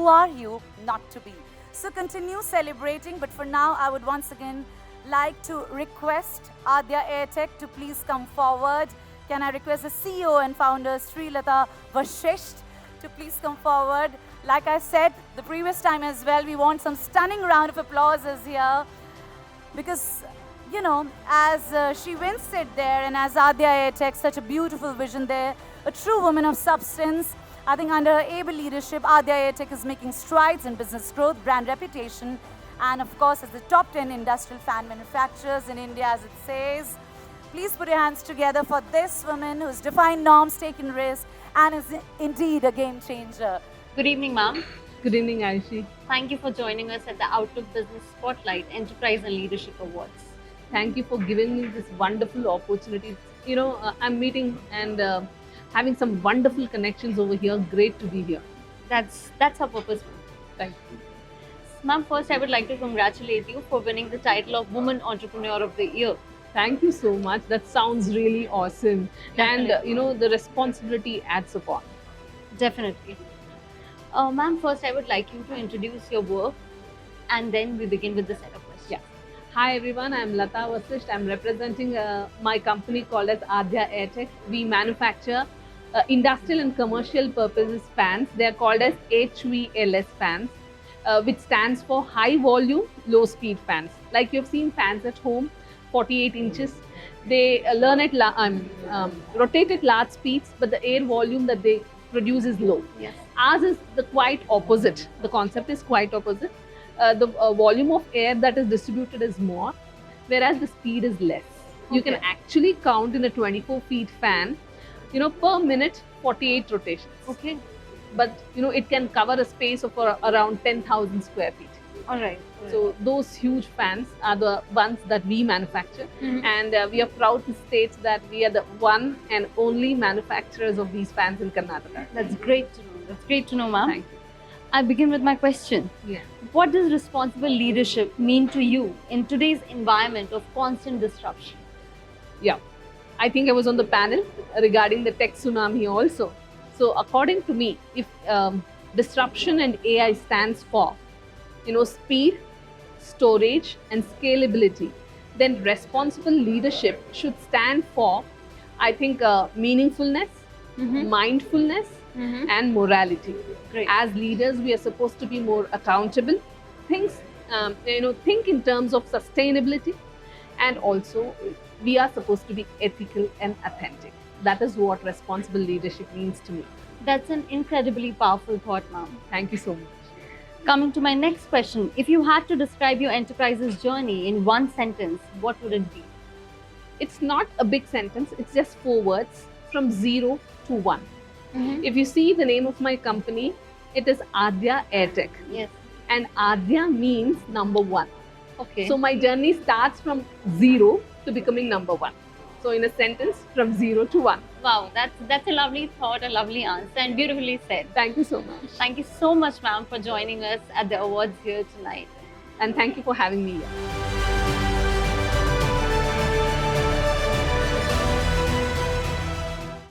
who are you not to be? So continue celebrating, but for now, I would once again like to request Adya Airtech to please come forward. Can I request the CEO and founder Srilata Vashisht to please come forward? Like I said the previous time as well, we want some stunning round of applauses here because, you know, as she wins it there and as Adya Airtech, such a beautiful vision there, a true woman of substance. I think under her able leadership, Adya Airtech is making strides in business growth, brand reputation, and of course as the top 10 industrial fan manufacturers in India, as it says. Please put your hands together for this woman who's defined norms, taken risks, and is indeed a game changer. Good evening, ma'am. Good evening, Aishi. Thank you for joining us at the Outlook Business Spotlight Enterprise and Leadership Awards. Thank you for giving me this wonderful opportunity. You know, I'm meeting and having some wonderful connections over here. Great to be here. That's our purpose, ma'am. Thank you. Ma'am, first I would like to congratulate you for winning the title of Woman Entrepreneur of the Year. Thank you so much. That sounds really awesome. Definitely. And, you know, the responsibility adds upon. Definitely. Ma'am, first I would like you to introduce your work and then we begin with the set of questions. Yeah. Hi everyone, I'm Lata Vasisht. I'm representing my company called as Adya Airtech. We manufacture industrial and commercial purposes fans. They are called as HVLS fans, which stands for high volume, low speed fans. Like you've seen fans at home, 48 inches. They rotate at large speeds, but the air volume that they produce is low. Yes. Ours is the quite opposite. The concept is quite opposite. The volume of air that is distributed is more, whereas the speed is less. You can actually count in a 24 feet fan, you know, per minute 48 rotations. Okay. But you know, it can cover a space of around 10,000 square feet. All right. So those huge fans are the ones that we manufacture, and we are proud to state that we are the one and only manufacturers of these fans in Karnataka. That's great to know. That's great to know, ma'am. Thank you. I begin with my question. Yeah. What does responsible leadership mean to you in today's environment of constant disruption? Yeah, I think I was on the panel regarding the tech tsunami also. So according to me, if disruption and AI stands for, you know, speed, storage and scalability, then responsible leadership should stand for, I think, meaningfulness, mindfulness and morality. Great. As leaders, we are supposed to be more accountable. Think in terms of sustainability, and also we are supposed to be ethical and authentic. That is what responsible leadership means to me. That's an incredibly powerful thought, ma'am. Thank you so much. Coming to my next question, if you had to describe your enterprise's journey in one sentence, what would it be? It's not a big sentence, it's just 4 words: from 0 to 1. If you see the name of my company, it is Adya Airtech. Yes. And Adya means number 1. Okay. So my journey starts from 0 to becoming number 1. So in a sentence, from 0 to 1. Wow, that's a lovely thought, a lovely answer, and beautifully said. Thank you so much. Thank you so much, ma'am, for joining us at the awards here tonight. And thank you for having me here.